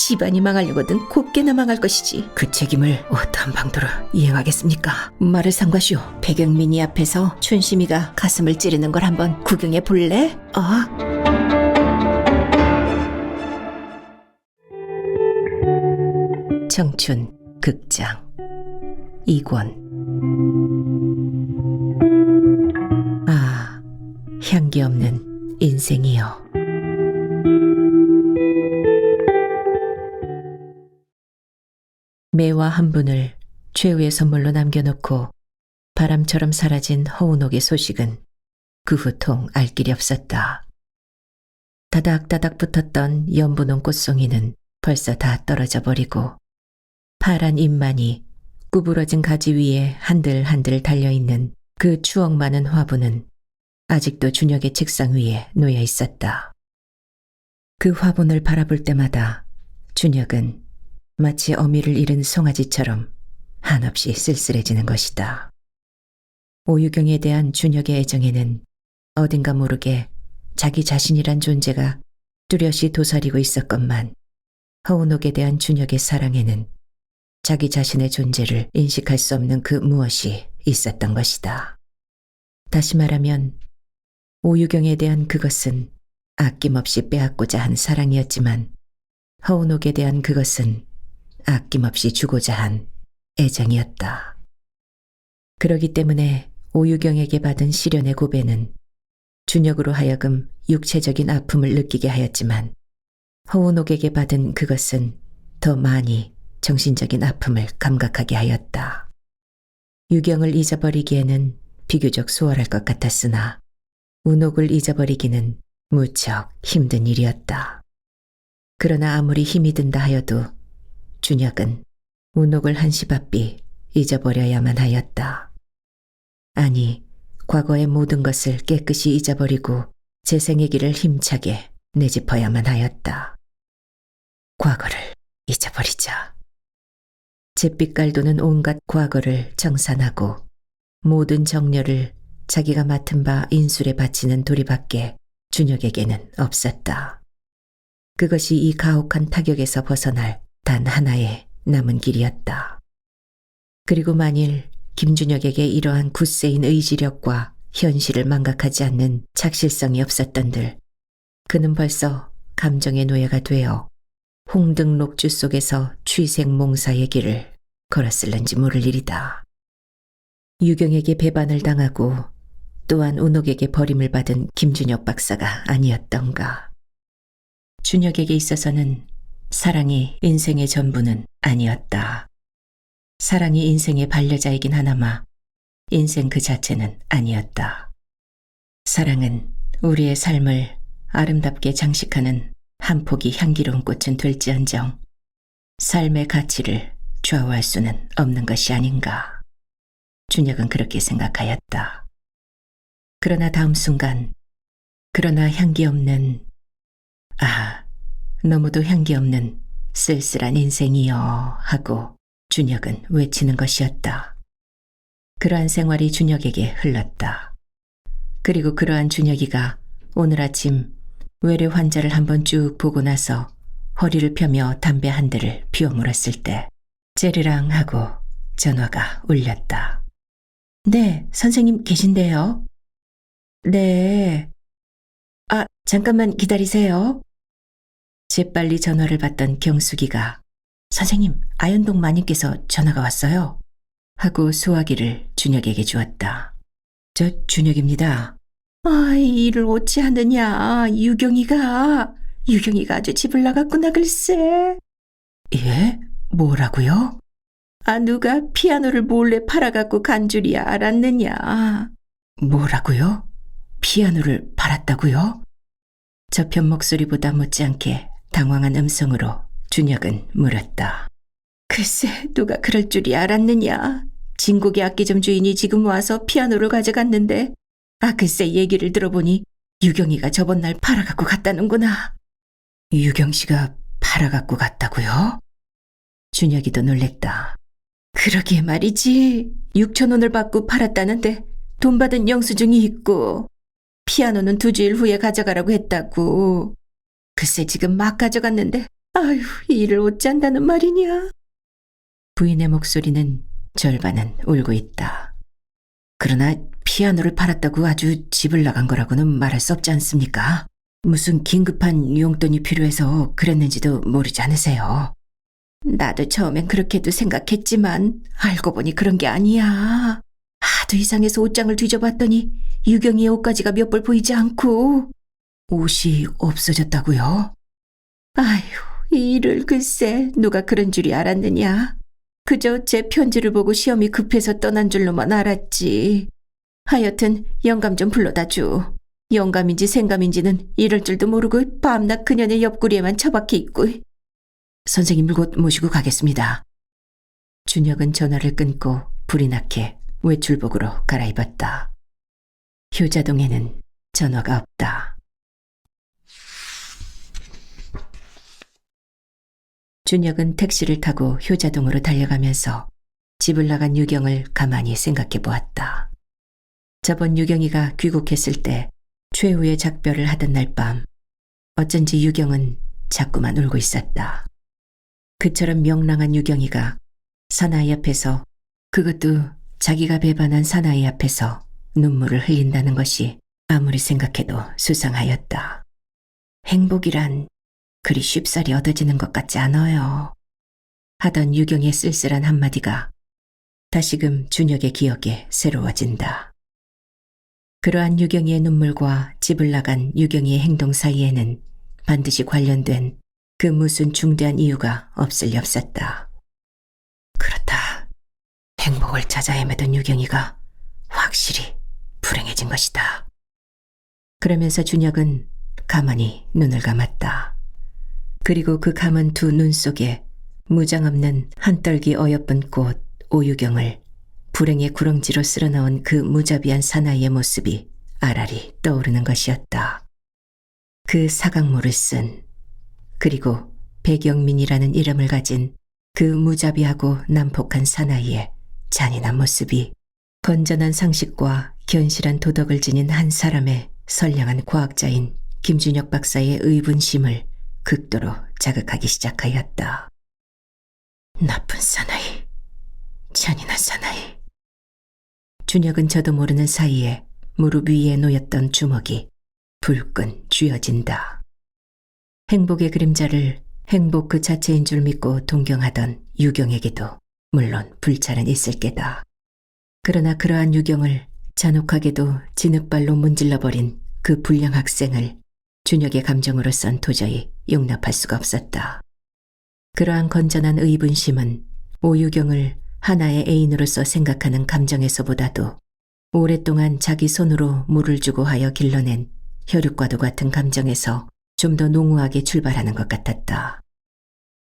집안이 망하려거든 곱게나 망할 것이지. 그 책임을 어떠한 방도로 이행하겠습니까? 말을 삼가시오. 백영민이 앞에서 춘심이가 가슴을 찌르는 걸 한번 구경해 볼래? 청춘 극장 2권. 향기 없는 인생이여. 매와 한 분을 최후의 선물로 남겨놓고 바람처럼 사라진 허운옥의 소식은 그 후 통 알 길이 없었다. 다닥다닥 붙었던 연분홍 꽃송이는 벌써 다 떨어져 버리고 파란 잎만이 구부러진 가지 위에 한들한들 달려있는 그 추억 많은 화분은 아직도 준혁의 책상 위에 놓여 있었다. 그 화분을 바라볼 때마다 준혁은 마치 어미를 잃은 송아지처럼 한없이 쓸쓸해지는 것이다. 오유경에 대한 준혁의 애정에는 어딘가 모르게 자기 자신이란 존재가 뚜렷이 도사리고 있었건만 허운옥에 대한 준혁의 사랑에는 자기 자신의 존재를 인식할 수 없는 그 무엇이 있었던 것이다. 다시 말하면 오유경에 대한 그것은 아낌없이 빼앗고자 한 사랑이었지만 허운옥에 대한 그것은 아낌없이 주고자 한 애정이었다. 그러기 때문에 오유경에게 받은 시련의 고배는 준혁으로 하여금 육체적인 아픔을 느끼게 하였지만 허운옥에게 받은 그것은 더 많이 정신적인 아픔을 감각하게 하였다. 유경을 잊어버리기에는 비교적 수월할 것 같았으나 운옥을 잊어버리기는 무척 힘든 일이었다. 그러나 아무리 힘이 든다 하여도 준혁은 운옥을 한시바삐 잊어버려야만 하였다. 아니, 과거의 모든 것을 깨끗이 잊어버리고 재생의 길을 힘차게 내짚어야만 하였다. 과거를 잊어버리자. 잿빛깔 도는 온갖 과거를 정산하고 모든 정열을 자기가 맡은 바 인술에 바치는 도리밖에 준혁에게는 없었다. 그것이 이 가혹한 타격에서 벗어날 단 하나의 남은 길이었다. 그리고 만일 김준혁에게 이러한 굳세인 의지력과 현실을 망각하지 않는 착실성이 없었던들 그는 벌써 감정의 노예가 되어 홍등록주 속에서 취생몽사의 길을 걸었을는지 모를 일이다. 유경에게 배반을 당하고 또한 운옥에게 버림을 받은 김준혁 박사가 아니었던가. 준혁에게 있어서는 사랑이 인생의 전부는 아니었다. 사랑이 인생의 반려자이긴 하나마 인생 그 자체는 아니었다. 사랑은 우리의 삶을 아름답게 장식하는 한 포기 향기로운 꽃은 될지언정 삶의 가치를 좌우할 수는 없는 것이 아닌가. 준혁은 그렇게 생각하였다. 그러나 다음 순간 그러나 향기 없는 너무도 향기 없는 쓸쓸한 인생이여 하고 준혁은 외치는 것이었다. 그러한 생활이 준혁에게 흘렀다. 그리고 그러한 준혁이가 오늘 아침 외래 환자를 한번 쭉 보고 나서 허리를 펴며 담배 한 대를 피워 물었을 때 째르랑 하고 전화가 울렸다. 네, 선생님 계신데요? 네. 잠깐만 기다리세요. 재빨리 전화를 받던 경숙이가 선생님, 아현동 마님께서 전화가 왔어요. 하고 소화기를 준혁에게 주었다. 저 준혁입니다. 일을 어찌하느냐. 유경이가 아주 집을 나갔구나 글쎄. 예? 뭐라고요? 누가 피아노를 몰래 팔아갖고 간 줄이야 알았느냐. 뭐라고요? 피아노를 팔았다고요? 저편 목소리보다 못지않게 당황한 음성으로 준혁은 물었다. 글쎄 누가 그럴 줄이 알았느냐. 진곡의 악기점 주인이 지금 와서 피아노를 가져갔는데 글쎄 얘기를 들어보니 유경이가 저번 날 팔아갖고 갔다는구나. 유경 씨가 팔아갖고 갔다고요? 준혁이도 놀랬다. 그러게 말이지. 6,000원을 받고 팔았다는데 돈 받은 영수증이 있고 피아노는 2주일 후에 가져가라고 했다고. 글쎄 지금 막 가져갔는데 아유, 일을 어쩐다는 말이냐? 부인의 목소리는 절반은 울고 있다. 그러나 피아노를 팔았다고 아주 집을 나간 거라고는 말할 수 없지 않습니까? 무슨 긴급한 용돈이 필요해서 그랬는지도 모르지 않으세요? 나도 처음엔 그렇게도 생각했지만 알고 보니 그런 게 아니야. 하도 이상해서 옷장을 뒤져봤더니 유경이의 옷가지가 몇 벌 보이지 않고 옷이 없어졌다고요? 아휴, 이 일을 글쎄 누가 그런 줄이 알았느냐. 그저 제 편지를 보고 시험이 급해서 떠난 줄로만 알았지. 하여튼 영감 좀 불러다 줘. 영감인지 생감인지는 이럴 줄도 모르고 밤낮 그년의 옆구리에만 처박혀 있고. 선생님을 곧 모시고 가겠습니다. 준혁은 전화를 끊고 불이 나게 외출복으로 갈아입었다. 효자동에는 전화가 없다. 준혁은 택시를 타고 효자동으로 달려가면서 집을 나간 유경을 가만히 생각해 보았다. 저번 유경이가 귀국했을 때 최후의 작별을 하던 날 밤 어쩐지 유경은 자꾸만 울고 있었다. 그처럼 명랑한 유경이가 사나이 앞에서, 그것도 자기가 배반한 사나이 앞에서 눈물을 흘린다는 것이 아무리 생각해도 수상하였다. 행복이란 그리 쉽사리 얻어지는 것 같지 않아요. 하던 유경의 쓸쓸한 한마디가 다시금 준혁의 기억에 새로워진다. 그러한 유경이의 눈물과 집을 나간 유경이의 행동 사이에는 반드시 관련된 그 무슨 중대한 이유가 없을 리 없었다. 그렇다. 행복을 찾아 헤매던 유경이가 확실히 불행해진 것이다. 그러면서 준혁은 가만히 눈을 감았다. 그리고 그 감은 두 눈 속에 무장없는 한떨기 어여쁜 꽃 오유경을 불행의 구렁지로 쓸어넣은 그 무자비한 사나이의 모습이 아라리 떠오르는 것이었다. 그 사각모를 쓴, 그리고 백영민이라는 이름을 가진 그 무자비하고 난폭한 사나이의 잔인한 모습이 건전한 상식과 견실한 도덕을 지닌 한 사람의 선량한 과학자인 김준혁 박사의 의분심을 극도로 자극하기 시작하였다. 나쁜 사나이, 잔인한 사나이. 준혁은 저도 모르는 사이에 무릎 위에 놓였던 주먹이 불끈 쥐어진다. 행복의 그림자를 행복 그 자체인 줄 믿고 동경하던 유경에게도 물론 불찰은 있을 게다. 그러나 그러한 유경을 잔혹하게도 진흙발로 문질러버린 그 불량 학생을 준혁의 감정으로선 도저히 용납할 수가 없었다. 그러한 건전한 의분심은 오유경을 하나의 애인으로서 생각하는 감정에서보다도 오랫동안 자기 손으로 물을 주고 하여 길러낸 혈육과도 같은 감정에서 좀 더 농후하게 출발하는 것 같았다.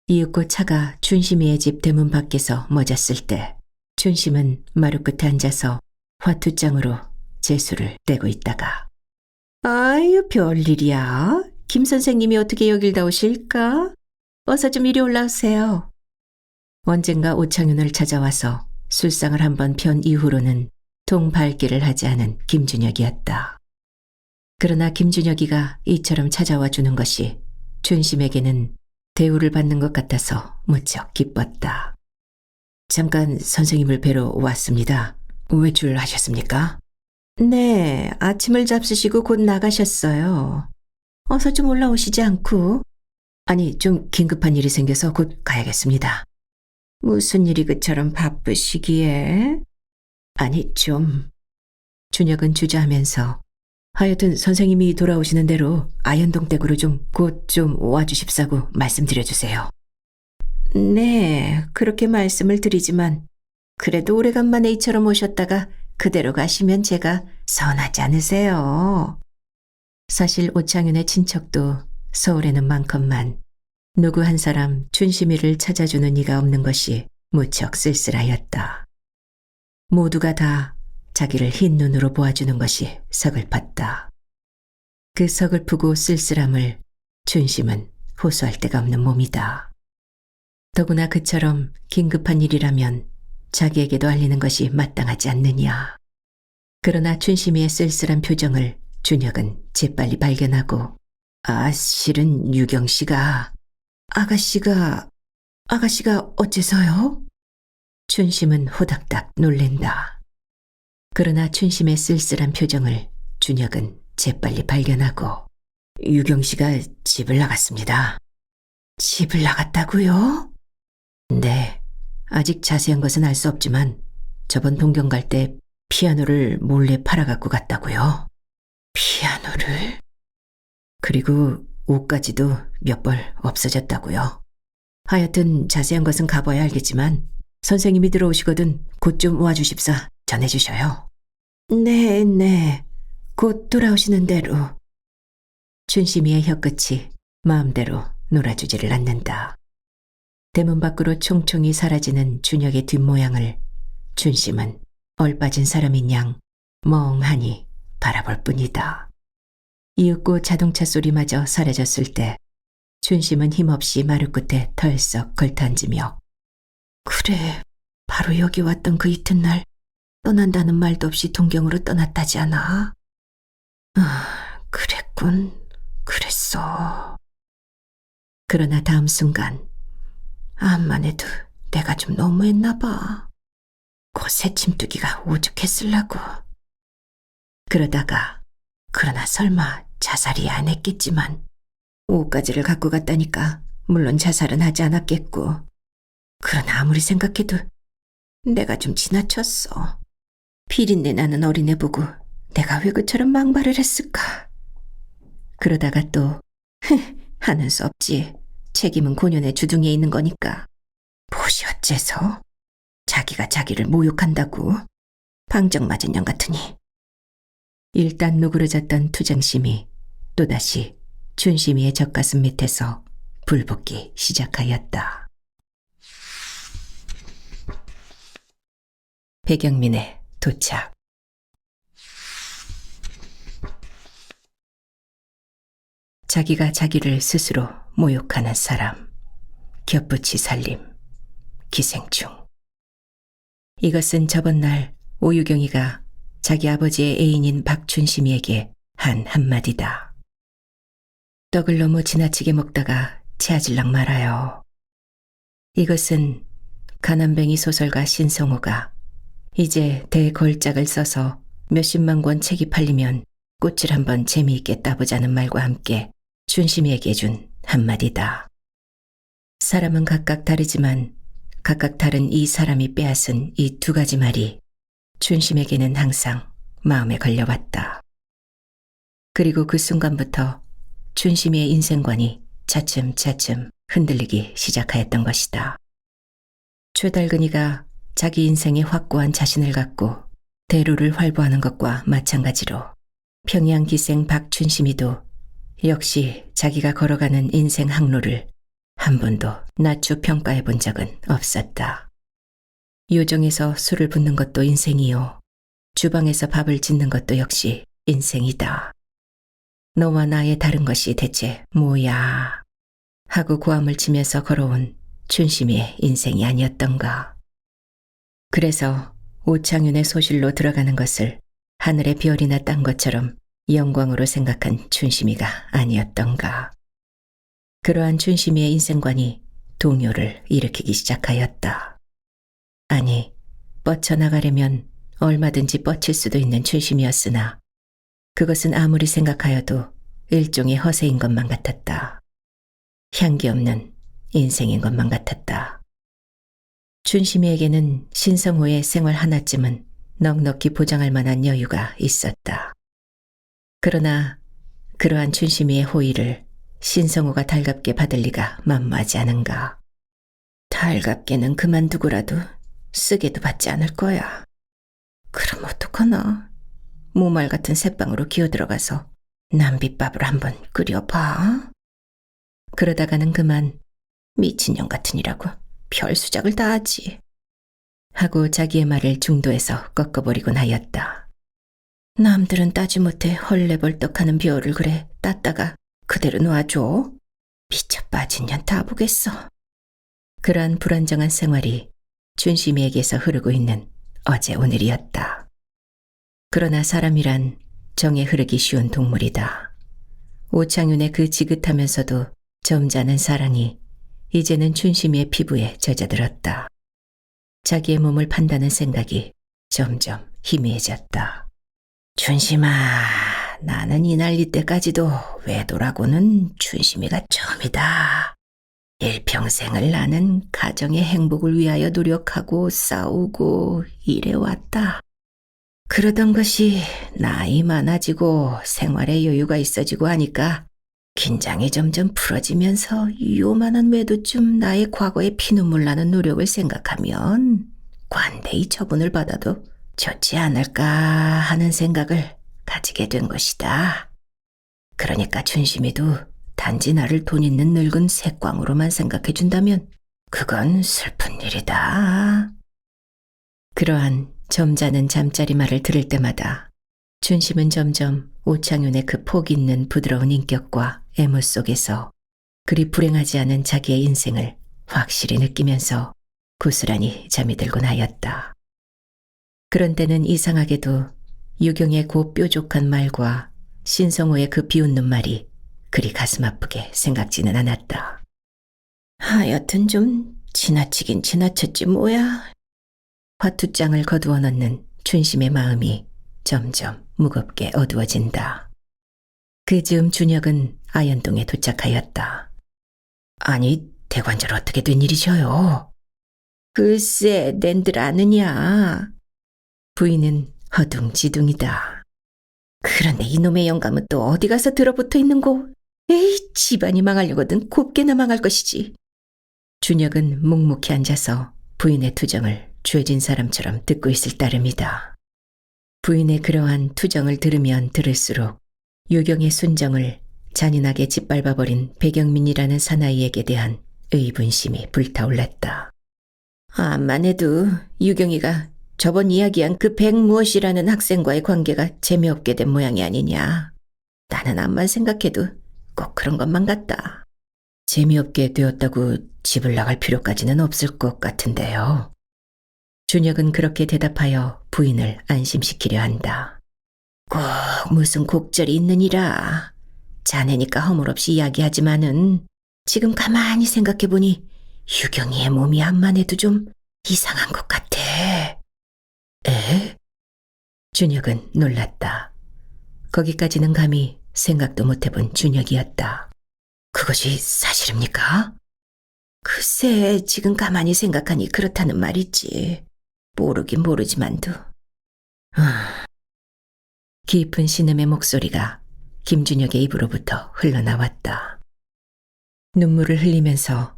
이윽고 차가 춘심이의 집 대문 밖에서 멎었을 때 춘심은 마루 끝에 앉아서 화투장으로 재수를 떼고 있다가 아유, 별일이야. 김 선생님이 어떻게 여길 다 오실까? 어서 좀 이리 올라오세요. 언젠가 오창윤을 찾아와서 술상을 한번 편 이후로는 통발길을 하지 않은 김준혁이었다. 그러나 김준혁이가 이처럼 찾아와 주는 것이 춘심에게는 대우를 받는 것 같아서 무척 기뻤다. 잠깐 선생님을 뵈러 왔습니다. 외출하셨습니까? 네, 아침을 잡수시고 곧 나가셨어요. 어서 좀 올라오시지 않고. 아니, 좀 긴급한 일이 생겨서 곧 가야겠습니다. 무슨 일이 그처럼 바쁘시기에? 아니, 좀. 준혁은 주저하면서 하여튼 선생님이 돌아오시는 대로 아현동 댁으로 곧 좀 와주십사고 말씀드려주세요. 네, 그렇게 말씀을 드리지만 그래도 오래간만에 이처럼 오셨다가 그대로 가시면 제가 서운하지 않으세요. 사실 오창윤의 친척도 서울에는 많건만 누구 한 사람 춘심이를 찾아주는 이가 없는 것이 무척 쓸쓸하였다. 모두가 다 자기를 흰 눈으로 보아주는 것이 서글펐다. 그 서글프고 쓸쓸함을 춘심은 호소할 데가 없는 몸이다. 더구나 그처럼 긴급한 일이라면 자기에게도 알리는 것이 마땅하지 않느냐. 그러나 춘심이의 쓸쓸한 표정을 준혁은 재빨리 발견하고 실은 유경 씨가 아가씨가 어째서요? 춘심은 호닥닥 놀랜다. 그러나 춘심의 쓸쓸한 표정을 준혁은 재빨리 발견하고 유경 씨가 집을 나갔습니다. 집을 나갔다고요? 네, 아직 자세한 것은 알 수 없지만 저번 동경 갈 때 피아노를 몰래 팔아갖고 갔다고요. 피아노를? 그리고 옷까지도 몇 벌 없어졌다고요. 하여튼 자세한 것은 가봐야 알겠지만 선생님이 들어오시거든 곧 좀 와주십사 전해주셔요. 네. 곧 돌아오시는 대로. 춘심이의 혀끝이 마음대로 놀아주지를 않는다. 대문 밖으로 총총히 사라지는 준혁의 뒷모양을 춘심은 얼빠진 사람인 양 멍하니 바라볼 뿐이다. 이윽고 자동차 소리마저 사라졌을 때 춘심은 힘없이 마루 끝에 털썩 걸터앉으며 그래, 바로 여기 왔던 그 이튿날 떠난다는 말도 없이 동경으로 떠났다지 않아? 그랬군. 그랬어. 그러나 다음 순간 암만 해도 내가 좀 너무했나 봐. 그 새침투기가 오죽했을라고. 그러나 설마 자살이 안 했겠지만 옷가지를 갖고 갔다니까 물론 자살은 하지 않았겠고. 그러나 아무리 생각해도 내가 좀 지나쳤어. 비린내 나는 어린애 보고 내가 왜 그처럼 망발을 했을까. 그러다가 또 하는 수 없지. 책임은 고년의 주둥이에 있는 거니까. 무엇이 어째서? 자기가 자기를 모욕한다고. 방정맞은 년 같으니. 일단 누그러졌던 투정심이 또다시 춘심이의 젖가슴 밑에서 불붙기 시작하였다. 백영민의 도착. 자기가 자기를 스스로 모욕하는 사람, 겹붙이 살림, 기생충. 이것은 저번 날 오유경이가 자기 아버지의 애인인 박춘심이에게 한 한마디다. 떡을 너무 지나치게 먹다가 체하질랑 말아요. 이것은 가난뱅이 소설가 신성호가 이제 대걸작을 써서 몇십만 권 책이 팔리면 꽃을 한번 재미있게 따보자는 말과 함께 춘심이에게 준 한마디다. 사람은 각각 다르지만 각각 다른 이 사람이 빼앗은 이 두 가지 말이 춘심에게는 항상 마음에 걸려왔다. 그리고 그 순간부터 춘심이의 인생관이 차츰차츰 흔들리기 시작하였던 것이다. 최달근이가 자기 인생에 확고한 자신을 갖고 대로를 활보하는 것과 마찬가지로 평양 기생 박춘심이도 역시 자기가 걸어가는 인생 항로를 한 번도 낮추 평가해 본 적은 없었다. 요정에서 술을 붓는 것도 인생이요. 주방에서 밥을 짓는 것도 역시 인생이다. 너와 나의 다른 것이 대체 뭐야? 하고 고함을 치면서 걸어온 춘심이의 인생이 아니었던가. 그래서 오창윤의 소실로 들어가는 것을 하늘의 별이나 딴 것처럼 영광으로 생각한 춘심이가 아니었던가. 그러한 춘심이의 인생관이 동요를 일으키기 시작하였다. 아니, 뻗쳐나가려면 얼마든지 뻗칠 수도 있는 춘심이었으나 그것은 아무리 생각하여도 일종의 허세인 것만 같았다. 향기 없는 인생인 것만 같았다. 춘심이에게는 신성호의 생활 하나쯤은 넉넉히 보장할 만한 여유가 있었다. 그러나 그러한 춘심이의 호의를 신성호가 달갑게 받을 리가 만무하지 않은가. 달갑게는 그만두고라도 쓰게도 받지 않을 거야. 그럼 어떡하나. 모말 같은 새방으로 기어들어가서 남빗밥을 한번 끓여봐. 그러다가는 그만 미친년 같으니라고 별수작을 다 하지. 하고 자기의 말을 중도에서 꺾어버리곤 하였다. 남들은 따지 못해 헐레벌떡하는 벼를 그래 땄다가 그대로 놔줘. 미쳐 빠진 년 다 보겠어. 그러한 불안정한 생활이 춘심이에게서 흐르고 있는 어제 오늘이었다. 그러나 사람이란 정에 흐르기 쉬운 동물이다. 오창윤의 그 지긋하면서도 점잖은 사랑이 이제는 춘심이의 피부에 젖어들었다. 자기의 몸을 판다는 생각이 점점 희미해졌다. 춘심아, 나는 이 난리 때까지도 외도라고는 춘심이가 처음이다. 일평생을 나는 가정의 행복을 위하여 노력하고 싸우고 일해왔다. 그러던 것이 나이 많아지고 생활에 여유가 있어지고 하니까 긴장이 점점 풀어지면서 요만한 외도쯤 나의 과거의 피눈물 나는 노력을 생각하면 관대히 처분을 받아도 좋지 않을까 하는 생각을 가지게 된 것이다. 그러니까 춘심이도 단지 나를 돈 있는 늙은 색광으로만 생각해준다면 그건 슬픈 일이다. 그러한 점잖은 잠자리 말을 들을 때마다 춘심은 점점 오창윤의 그 폭 있는 부드러운 인격과 애무 속에서 그리 불행하지 않은 자기의 인생을 확실히 느끼면서 고스란히 잠이 들곤 하였다. 그런 때는 이상하게도 유경의 그 뾰족한 말과 신성호의 그 비웃는 말이 그리 가슴 아프게 생각지는 않았다. 하여튼 좀 지나치긴 지나쳤지 뭐야. 화투장을 거두어 넣는 춘심의 마음이 점점 무겁게 어두워진다. 그 즈음 준혁은 아현동에 도착하였다. 아니, 대관절 어떻게 된 일이셔요? 글쎄, 낸들 아느냐. 부인은 허둥지둥이다. 그런데 이놈의 영감은 또 어디 가서 들어붙어 있는고? 에이, 집안이 망하려거든 곱게나 망할 것이지. 준혁은 묵묵히 앉아서 부인의 투정을 죄진 사람처럼 듣고 있을 따름이다. 부인의 그러한 투정을 들으면 들을수록 유경의 순정을 잔인하게 짓밟아버린 배경민이라는 사나이에게 대한 의분심이 불타올랐다. 암만 해도 유경이가 저번 이야기한 그 백무엇이라는 학생과의 관계가 재미없게 된 모양이 아니냐. 나는 암만 생각해도 꼭 그런 것만 같다. 재미없게 되었다고 집을 나갈 필요까지는 없을 것 같은데요. 준혁은 그렇게 대답하여 부인을 안심시키려 한다. 꼭 무슨 곡절이 있느니라. 자네니까 허물없이 이야기하지만은 지금 가만히 생각해보니 유경이의 몸이 암만 해도 좀 이상한 것 같아. 에? 준혁은 놀랐다. 거기까지는 감히 생각도 못해본 준혁이었다. 그것이 사실입니까? 글쎄, 지금 가만히 생각하니 그렇다는 말이지. 모르긴 모르지만도. 깊은 신음의 목소리가 김준혁의 입으로부터 흘러나왔다. 눈물을 흘리면서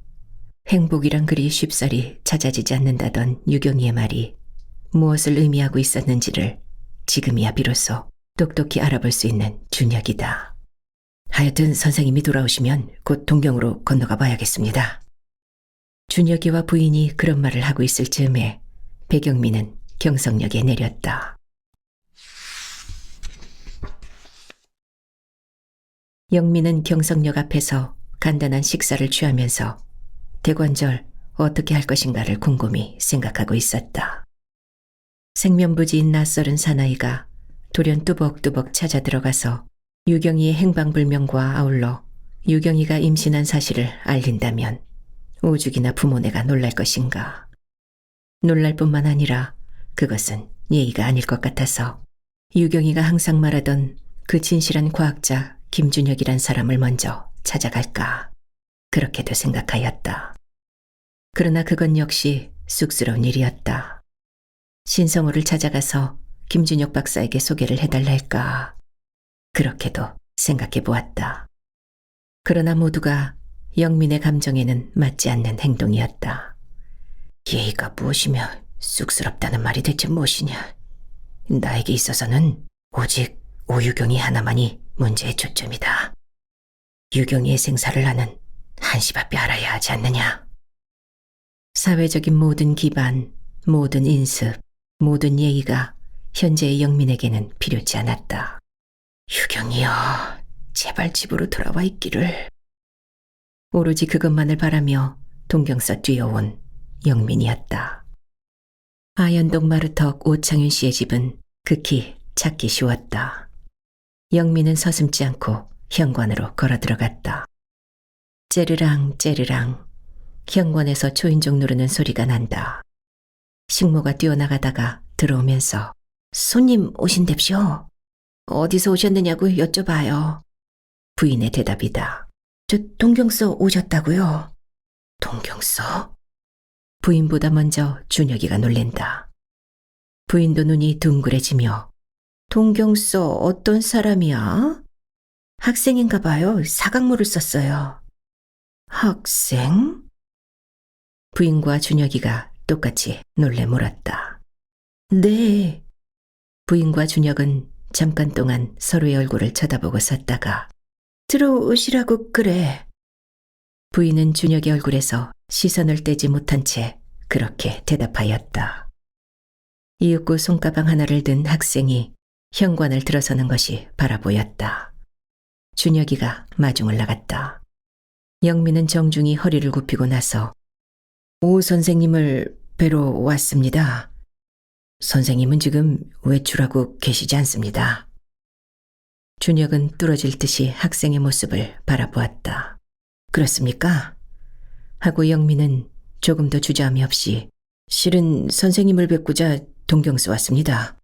행복이란 그리 쉽사리 찾아지지 않는다던 유경이의 말이 무엇을 의미하고 있었는지를 지금이야 비로소 똑똑히 알아볼 수 있는 준혁이다. 하여튼 선생님이 돌아오시면 곧 동경으로 건너가 봐야겠습니다. 준혁이와 부인이 그런 말을 하고 있을 즈음에 배경민은 경성역에 내렸다. 영민은 경성역 앞에서 간단한 식사를 취하면서 대관절 어떻게 할 것인가를 곰곰이 생각하고 있었다. 생면부지인 낯설은 사나이가 돌연 뚜벅뚜벅 찾아 들어가서 유경이의 행방불명과 아울러 유경이가 임신한 사실을 알린다면 오죽이나 부모네가 놀랄 것인가. 놀랄 뿐만 아니라 그것은 예의가 아닐 것 같아서 유경이가 항상 말하던 그 진실한 과학자 김준혁이란 사람을 먼저 찾아갈까 그렇게도 생각하였다. 그러나 그건 역시 쑥스러운 일이었다. 신성호를 찾아가서 김준혁 박사에게 소개를 해달라 할까 그렇게도 생각해 보았다. 그러나 모두가 영민의 감정에는 맞지 않는 행동이었다. 예의가 무엇이며 쑥스럽다는 말이 대체 무엇이냐. 나에게 있어서는 오직 오유경이 하나만이 문제의 초점이다. 유경이의 생사를 나는 한시바삐 알아야 하지 않느냐. 사회적인 모든 기반, 모든 인습, 모든 예의가 현재의 영민에게는 필요치 않았다. 유경이여, 제발 집으로 돌아와 있기를. 오로지 그것만을 바라며 동경서 뛰어온 영민이었다. 아현동 마루턱 오창윤 씨의 집은 극히 찾기 쉬웠다. 영민은 서슴지 않고 현관으로 걸어 들어갔다. 째르랑 째르랑 현관에서 초인종 누르는 소리가 난다. 식모가 뛰어나가다가 들어오면서 손님 오신답시오. 어디서 오셨느냐고 여쭤봐요. 부인의 대답이다. 저 동경서 오셨다고요? 동경서? 부인보다 먼저 준혁이가 놀랜다. 부인도 눈이 둥그레지며 동경서 어떤 사람이야? 학생인가 봐요. 사각모를 썼어요. 학생? 부인과 준혁이가 똑같이 놀래 물었다. 네. 부인과 준혁은 잠깐 동안 서로의 얼굴을 쳐다보고 섰다가 들어오시라고 그래. 부인은 준혁의 얼굴에서 시선을 떼지 못한 채 그렇게 대답하였다. 이윽고 손가방 하나를 든 학생이 현관을 들어서는 것이 바라보였다. 준혁이가 마중을 나갔다. 영민은 정중히 허리를 굽히고 나서 오 선생님을 뵈러 왔습니다. 선생님은 지금 외출하고 계시지 않습니다. 준혁은 뚫어질 듯이 학생의 모습을 바라보았다. 그렇습니까? 하고 영민은 조금도 주저함이 없이 실은 선생님을 뵙고자 동경서 왔습니다.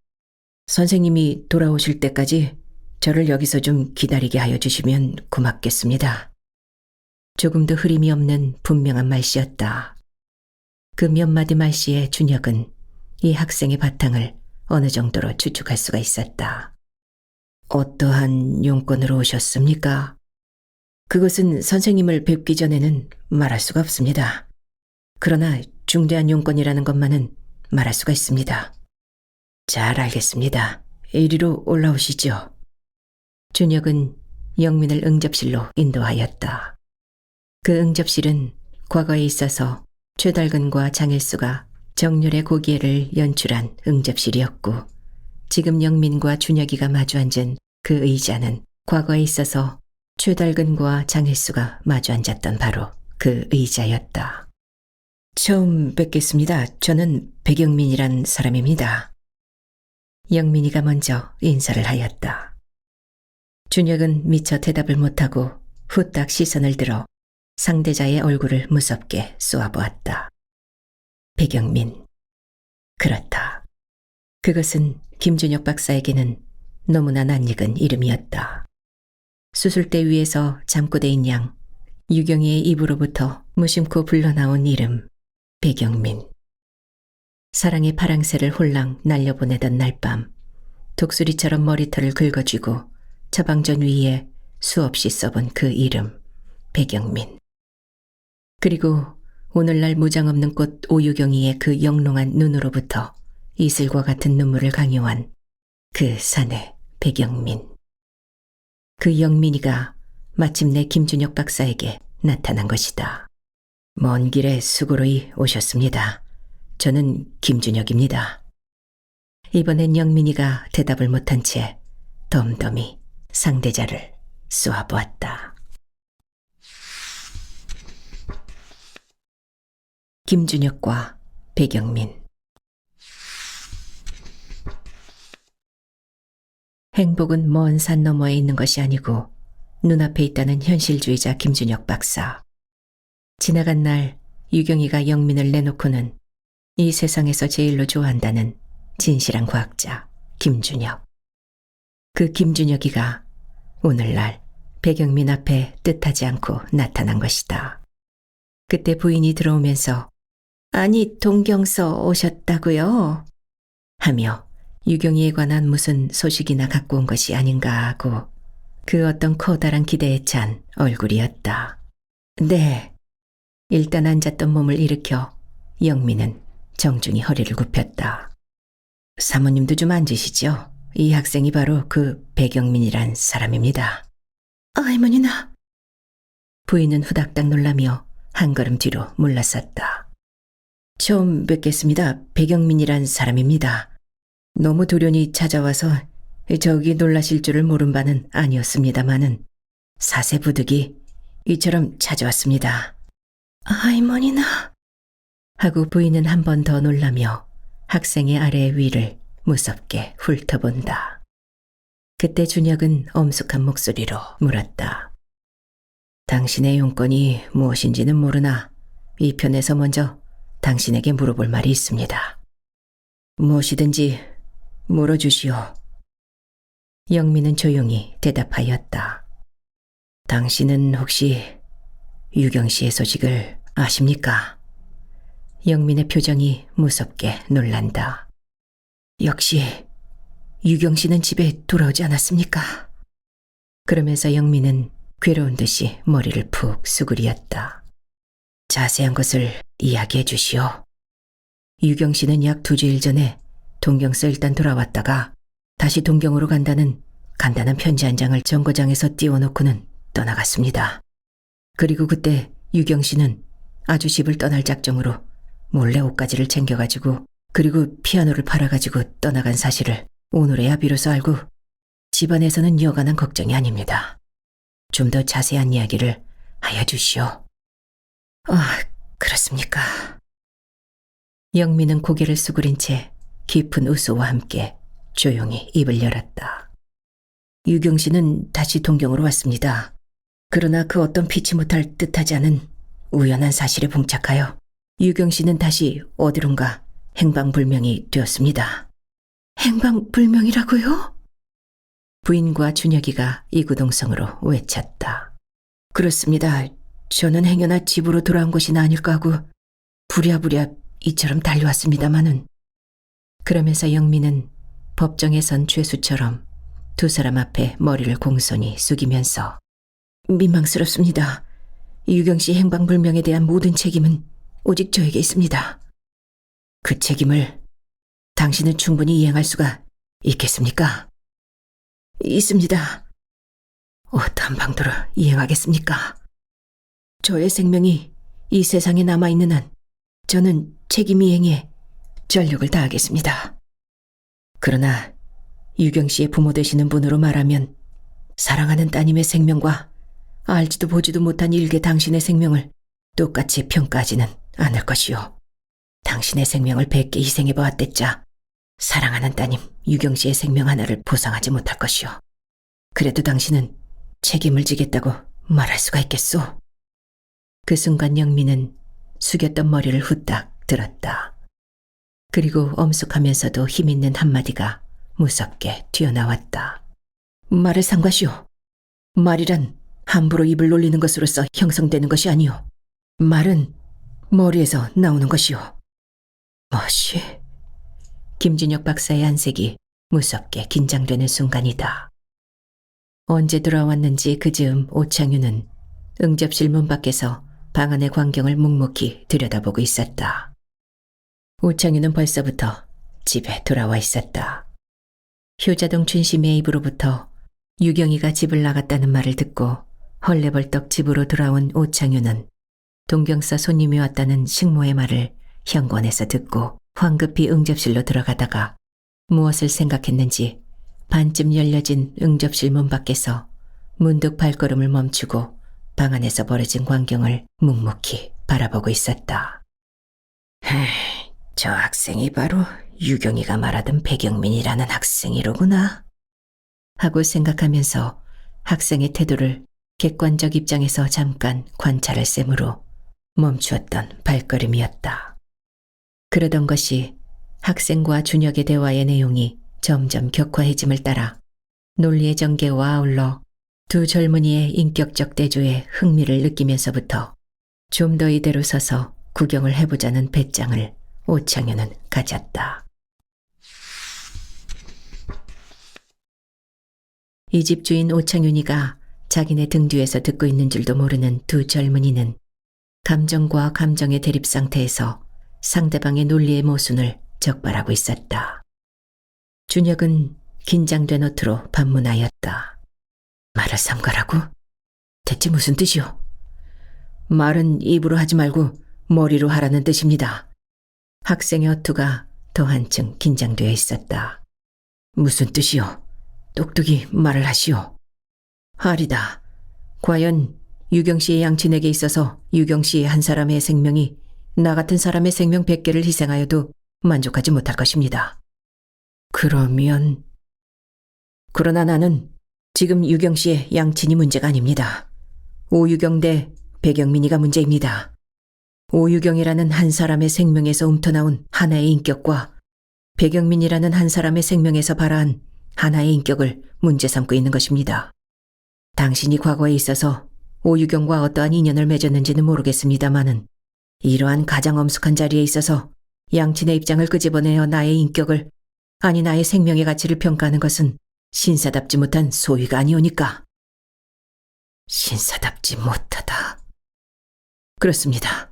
선생님이 돌아오실 때까지 저를 여기서 좀 기다리게 하여 주시면 고맙겠습니다. 조금도 흐림이 없는 분명한 말씨였다. 그 몇 마디 말씨에 준혁은 이 학생의 바탕을 어느 정도로 추측할 수가 있었다. 어떠한 용건으로 오셨습니까? 그것은 선생님을 뵙기 전에는 말할 수가 없습니다. 그러나 중대한 용건이라는 것만은 말할 수가 있습니다. 잘 알겠습니다. 이리로 올라오시죠. 준혁은 영민을 응접실로 인도하였다. 그 응접실은 과거에 있어서 최달근과 장일수가 정렬의 고기애를 연출한 응접실이었고 지금 영민과 준혁이가 마주 앉은 그 의자는 과거에 있어서 최달근과 장일수가 마주 앉았던 바로 그 의자였다. 처음 뵙겠습니다. 저는 백영민이란 사람입니다. 영민이가 먼저 인사를 하였다. 준혁은 미처 대답을 못하고 후딱 시선을 들어 상대자의 얼굴을 무섭게 쏘아보았다. 백영민. 그렇다. 그것은 김준혁 박사에게는 너무나 낯익은 이름이었다. 수술대 위에서 잠꼬대인 양 유경이의 입으로부터 무심코 불러나온 이름 백영민. 사랑의 파랑새를 홀랑 날려보내던 날밤 독수리처럼 머리털을 긁어쥐고 처방전 위에 수없이 써본 그 이름 백영민. 그리고 오늘날 무장없는 꽃 오유경이의 그 영롱한 눈으로부터 이슬과 같은 눈물을 강요한 그 사내 백영민. 그 영민이가 마침내 김준혁 박사에게 나타난 것이다. 먼 길에 수고로이 오셨습니다. 저는 김준혁입니다. 이번엔 영민이가 대답을 못한 채 덤덤히 상대자를 쏘아보았다. 김준혁과 백영민. 행복은 먼 산 너머에 있는 것이 아니고 눈앞에 있다는 현실주의자 김준혁 박사. 지나간 날 유경이가 영민을 내놓고는 이 세상에서 제일로 좋아한다는 진실한 과학자 김준혁. 그 김준혁이가 오늘날 백영민 앞에 뜻하지 않고 나타난 것이다. 그때 부인이 들어오면서 아니 동경서 오셨다고요? 하며 유경이에 관한 무슨 소식이나 갖고 온 것이 아닌가 하고 그 어떤 커다란 기대에 찬 얼굴이었다. 네. 일단 앉았던 몸을 일으켜 영민은 정중히 허리를 굽혔다. 사모님도 좀 앉으시죠. 이 학생이 바로 그 백영민이란 사람입니다. 할머니나. 부인은 후닥닥 놀라며 한 걸음 뒤로 물러섰다. 처음 뵙겠습니다. 백영민이란 사람입니다. 너무 돌연히 찾아와서 저기 놀라실 줄을 모른 바는 아니었습니다마는 사세부득이 이처럼 찾아왔습니다. 할머니나. 하고 부인은 한 번 더 놀라며 학생의 아래 위를 무섭게 훑어본다. 그때 준혁은 엄숙한 목소리로 물었다. 당신의 용건이 무엇인지는 모르나 이 편에서 먼저 당신에게 물어볼 말이 있습니다. 무엇이든지 물어주시오. 영민은 조용히 대답하였다. 당신은 혹시 유경 씨의 소식을 아십니까? 영민의 표정이 무섭게 놀란다. 역시 유경 씨는 집에 돌아오지 않았습니까? 그러면서 영민은 괴로운 듯이 머리를 푹 수그리었다. 자세한 것을 이야기해 주시오. 유경 씨는 약 2주일 전에 동경서 일단 돌아왔다가 다시 동경으로 간다는 간단한 편지 한 장을 정거장에서 띄워놓고는 떠나갔습니다. 그리고 그때 유경 씨는 아주 집을 떠날 작정으로 몰래 옷가지를 챙겨가지고 그리고 피아노를 팔아가지고 떠나간 사실을 오늘에야 비로소 알고 집안에서는 여간한 걱정이 아닙니다. 좀 더 자세한 이야기를 하여 주시오. 그렇습니까? 영민은 고개를 수그린 채 깊은 웃소와 함께 조용히 입을 열었다. 유경 씨는 다시 동경으로 왔습니다. 그러나 그 어떤 피치 못할 뜻하지 않은 우연한 사실에 봉착하여 유경 씨는 다시 어디론가 행방불명이 되었습니다. 행방불명이라고요? 부인과 준혁이가 이구동성으로 외쳤다. 그렇습니다. 저는 행여나 집으로 돌아온 것이나 아닐까 하고 부랴부랴 이처럼 달려왔습니다마는. 그러면서 영민은 법정에 선 죄수처럼 두 사람 앞에 머리를 공손히 숙이면서 민망스럽습니다. 유경 씨 행방불명에 대한 모든 책임은 오직 저에게 있습니다. 그 책임을 당신은 충분히 이행할 수가 있겠습니까? 있습니다. 어떠한 방도로 이행하겠습니까? 저의 생명이 이 세상에 남아있는 한 저는 책임 이행에 전력을 다하겠습니다. 그러나 유경 씨의 부모 되시는 분으로 말하면 사랑하는 따님의 생명과 알지도 보지도 못한 일개 당신의 생명을 똑같이 평가하지는 않을 것이요. 당신의 생명을 100개 희생해보았댔자 사랑하는 따님 유경 씨의 생명 하나를 보상하지 못할 것이요. 그래도 당신은 책임을 지겠다고 말할 수가 있겠소? 그 순간 영민은 숙였던 머리를 후딱 들었다. 그리고 엄숙하면서도 힘있는 한마디가 무섭게 튀어나왔다. 말을 삼가시오. 말이란 함부로 입을 놀리는 것으로서 형성되는 것이 아니오. 말은 머리에서 나오는 것이오. 뭐시? 김준혁 박사의 안색이 무섭게 긴장되는 순간이다. 언제 돌아왔는지 그 즈음 오창유는 응접실 문 밖에서 방 안의 광경을 묵묵히 들여다보고 있었다. 오창유는 벌써부터 집에 돌아와 있었다. 효자동 춘심의 입으로부터 유경이가 집을 나갔다는 말을 듣고 헐레벌떡 집으로 돌아온 오창유는 동경서 손님이 왔다는 식모의 말을 현관에서 듣고 황급히 응접실로 들어가다가 무엇을 생각했는지 반쯤 열려진 응접실 문 밖에서 문득 발걸음을 멈추고 방 안에서 벌어진 광경을 묵묵히 바라보고 있었다. 저 학생이 바로 유경이가 말하던 백영민이라는 학생이로구나 하고 생각하면서 학생의 태도를 객관적 입장에서 잠깐 관찰할 셈으로 멈추었던 발걸음이었다. 그러던 것이 학생과 준혁의 대화의 내용이 점점 격화해짐을 따라 논리의 전개와 아울러 두 젊은이의 인격적 대조에 흥미를 느끼면서부터 좀 더 이대로 서서 구경을 해보자는 배짱을 오창유는 가졌다. 이 집 주인 오창윤이가 자기네 등 뒤에서 듣고 있는 줄도 모르는 두 젊은이는 감정과 감정의 대립 상태에서 상대방의 논리의 모순을 적발하고 있었다. 준혁은 긴장된 어투로 반문하였다. 말을 삼가라고? 대체 무슨 뜻이오? 말은 입으로 하지 말고 머리로 하라는 뜻입니다. 학생의 어투가 더 한층 긴장되어 있었다. 무슨 뜻이오? 똑똑히 말을 하시오. 하리다. 과연 유경 씨의 양친에게 있어서 유경 씨의 한 사람의 생명이 나 같은 사람의 생명 100개를 희생하여도 만족하지 못할 것입니다. 그러나 나는 지금 유경 씨의 양친이 문제가 아닙니다. 오유경 대 백영민이가 문제입니다. 오유경이라는 한 사람의 생명에서 움터나온 하나의 인격과 백영민이라는 한 사람의 생명에서 발화한 하나의 인격을 문제 삼고 있는 것입니다. 당신이 과거에 있어서 오유경과 어떠한 인연을 맺었는지는 모르겠습니다마는 이러한 가장 엄숙한 자리에 있어서 양친의 입장을 끄집어내어 나의 인격을, 아니 나의 생명의 가치를 평가하는 것은 신사답지 못한 소위가 아니오니까. 신사답지 못하다. 그렇습니다.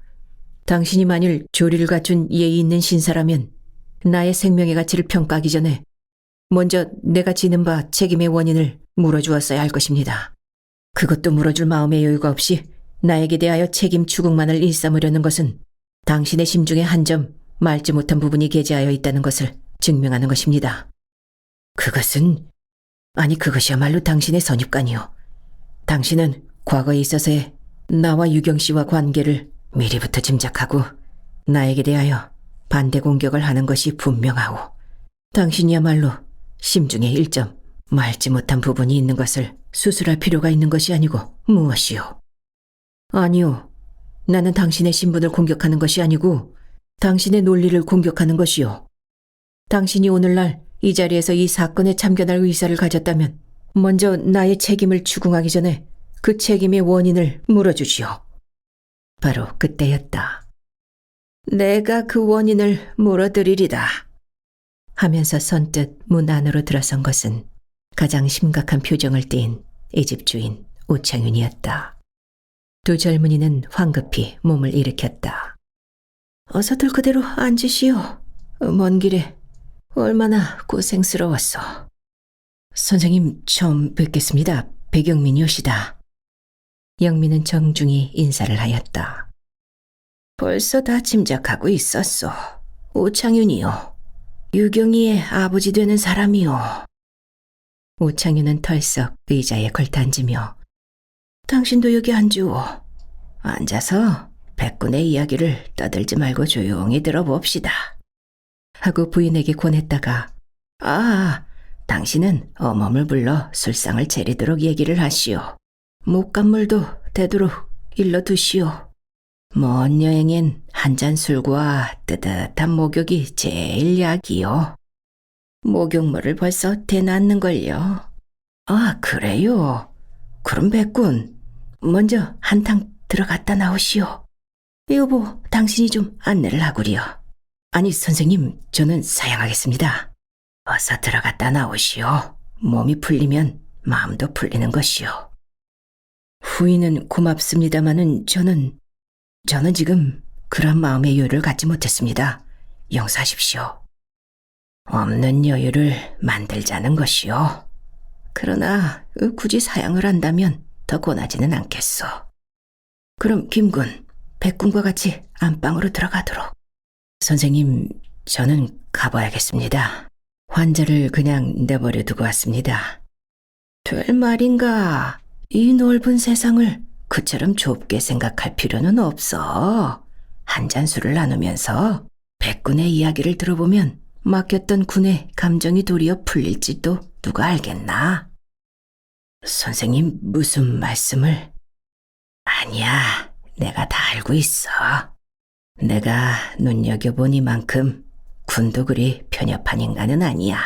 당신이 만일 조리를 갖춘 예의 있는 신사라면 나의 생명의 가치를 평가하기 전에 먼저 내가 지는 바 책임의 원인을 물어주었어야 할 것입니다. 그것도 물어줄 마음의 여유가 없이 나에게 대하여 책임 추궁만을 일삼으려는 것은 당신의 심중에 한 점 말지 못한 부분이 게재하여 있다는 것을 증명하는 것입니다. 그것이야말로 당신의 선입관이요. 당신은 과거에 있어서의 나와 유경 씨와 관계를 미리부터 짐작하고 나에게 대하여 반대 공격을 하는 것이 분명하오. 당신이야말로 심중에 일점 말지 못한 부분이 있는 것을 수술할 필요가 있는 것이 아니고 무엇이오? 아니요. 나는 당신의 신분을 공격하는 것이 아니고 당신의 논리를 공격하는 것이요. 당신이 오늘날 이 자리에서 이 사건에 참견할 의사를 가졌다면 먼저 나의 책임을 추궁하기 전에 그 책임의 원인을 물어주시오. 바로 그때였다. 내가 그 원인을 물어드리리다. 하면서 선뜻 문 안으로 들어선 것은 가장 심각한 표정을 띈 이 집 주인 오창윤이었다. 두 젊은이는 황급히 몸을 일으켰다. 어서들 그대로 앉으시오. 먼 길에 얼마나 고생스러웠어. 선생님 처음 뵙겠습니다. 백영민이오시다. 영민은 정중히 인사를 하였다. 벌써 다 짐작하고 있었소. 오창윤이요. 유경이의 아버지 되는 사람이요. 오창윤은 털썩 의자에 걸터앉으며 당신도 여기 앉으오. 앉아서 백군의 이야기를 떠들지 말고 조용히 들어봅시다. 하고 부인에게 권했다가 당신은 어멈을 불러 술상을 차리도록 얘기를 하시오. 목간물도 되도록 일러두시오. 먼 여행엔 한 잔 술과 뜨뜻한 목욕이 제일 약이요. 목욕물을 벌써 대놨는걸요. 그래요? 그럼 백군, 먼저 한탕 들어갔다 나오시오. 여보, 당신이 좀 안내를 하구려. 아니, 선생님, 저는 사양하겠습니다. 어서 들어갔다 나오시오. 몸이 풀리면 마음도 풀리는 것이오. 후인은 고맙습니다마는 저는 지금 그런 마음의 여유를 갖지 못했습니다. 용서하십시오. 없는 여유를 만들자는 것이오. 그러나 굳이 사양을 한다면 더 권하지는 않겠소. 그럼 김군, 백군과 같이 안방으로 들어가도록. 선생님, 저는 가봐야겠습니다. 환자를 그냥 내버려 두고 왔습니다. 될 말인가? 이 넓은 세상을 그처럼 좁게 생각할 필요는 없어. 한 잔 술을 나누면서 백군의 이야기를 들어보면 막혔던 군의 감정이 도리어 풀릴지도 누가 알겠나? 선생님, 무슨 말씀을? 아니야, 내가 다 알고 있어. 내가 눈여겨본 이만큼 군도 그리 편협한 인간은 아니야.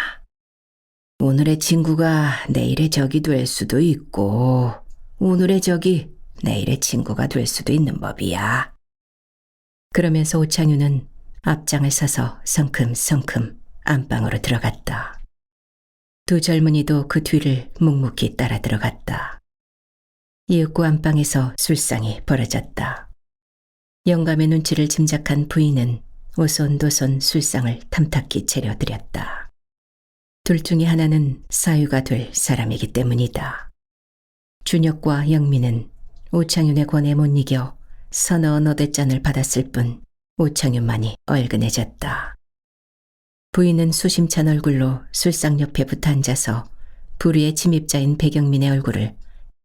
오늘의 친구가 내일의 적이 될 수도 있고 오늘의 적이 내일의 친구가 될 수도 있는 법이야. 그러면서 오창윤은 앞장을 서서 성큼성큼 안방으로 들어갔다. 두 젊은이도 그 뒤를 묵묵히 따라 들어갔다. 이윽고 안방에서 술상이 벌어졌다. 영감의 눈치를 짐작한 부인은 오손도손 술상을 탐탁히 차려드렸다. 둘 중에 하나는 사유가 될 사람이기 때문이다. 준혁과 영민은 오창윤의 권에 못 이겨 서너 너댓잔을 받았을 뿐 오창윤만이 얼근해졌다. 부인은 수심찬 얼굴로 술상 옆에 붙어 앉아서 불의의 침입자인 백영민의 얼굴을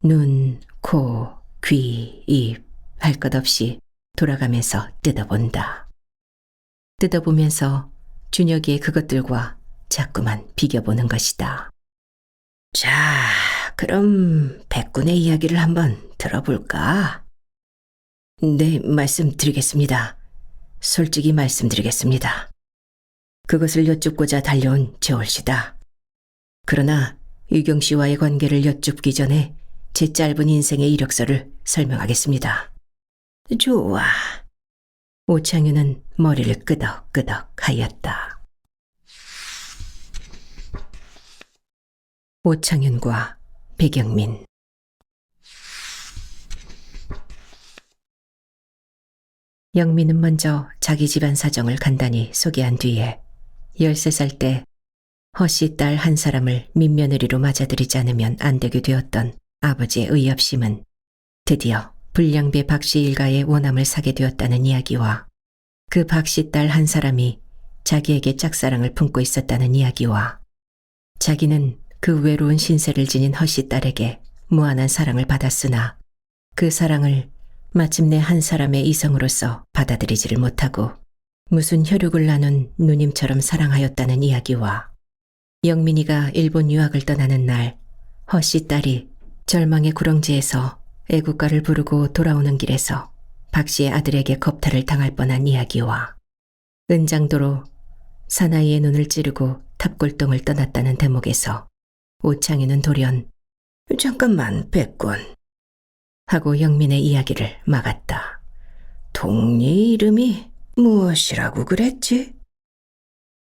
눈, 코, 귀, 입 할 것 없이 돌아가면서 뜯어본다. 뜯어보면서 준혁이의 그것들과 자꾸만 비교보는 것이다. 자, 그럼 백군의 이야기를 한번 들어볼까? 네, 말씀드리겠습니다. 솔직히 말씀드리겠습니다. 그것을 여쭙고자 달려온 재월 씨다. 그러나 유경 씨와의 관계를 여쭙기 전에 제 짧은 인생의 이력서를 설명하겠습니다. 좋아. 오창윤은 머리를 끄덕끄덕 하였다. 오창윤과 백영민. 영민은 먼저 자기 집안 사정을 간단히 소개한 뒤에 13살 때 허씨 딸 한 사람을 민며느리로 맞아들이지 않으면 안 되게 되었던 아버지의 의협심은 드디어 불량배 박씨 일가의 원함을 사게 되었다는 이야기와 그 박씨 딸 한 사람이 자기에게 짝사랑을 품고 있었다는 이야기와 자기는 그 외로운 신세를 지닌 허씨 딸에게 무한한 사랑을 받았으나 그 사랑을 마침내 한 사람의 이성으로서 받아들이지를 못하고 무슨 혈육을 나눈 누님처럼 사랑하였다는 이야기와 영민이가 일본 유학을 떠나는 날 허씨 딸이 절망의 구렁지에서 애국가를 부르고 돌아오는 길에서 박씨의 아들에게 겁탈을 당할 뻔한 이야기와 은장도로 사나이의 눈을 찌르고 탑골동을 떠났다는 대목에서 오창윤은 돌연 잠깐만 백군 하고 영민의 이야기를 막았다. 동리 이름이 무엇이라고 그랬지?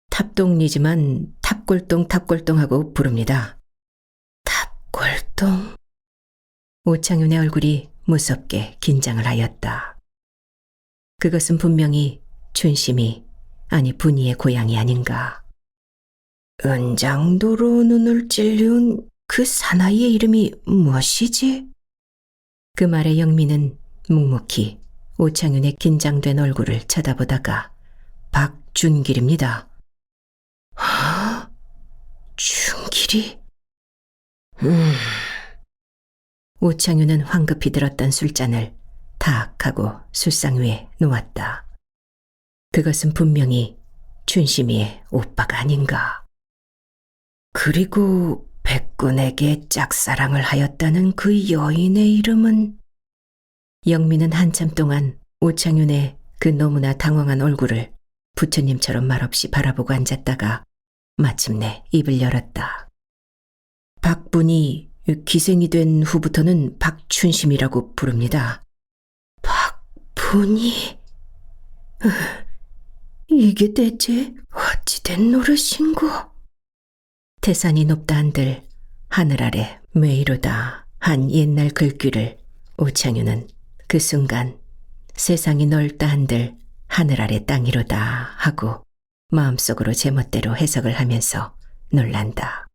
탑동리지만 탑골동하고 부릅니다. 탑골동? 오창윤의 얼굴이 무섭게 긴장을 하였다. 그것은 분명히 춘심이 아니 분이의 고향이 아닌가. 은장도로 눈을 찔리운 그 사나이의 이름이 무엇이지? 그 말에 영민은 묵묵히 오창윤의 긴장된 얼굴을 쳐다보다가 박준길입니다. 하? 준길이? 오창윤은 황급히 들었던 술잔을 탁 하고 술상 위에 놓았다. 그것은 분명히 춘심이의 오빠가 아닌가. 그리고 백군에게 짝사랑을 하였다는 그 여인의 이름은? 영민은 한참 동안 오창윤의 그 너무나 당황한 얼굴을 부처님처럼 말없이 바라보고 앉았다가 마침내 입을 열었다. 박분이 기생이 된 후부터는 박춘심이라고 부릅니다. 박분이? 이게 대체 어찌된 노릇인고? 태산이 높다 한들 하늘 아래 메이로다 한 옛날 글귀를 오창윤은 그 순간 세상이 넓다 한들 하늘 아래 땅이로다 하고 마음속으로 제멋대로 해석을 하면서 놀란다.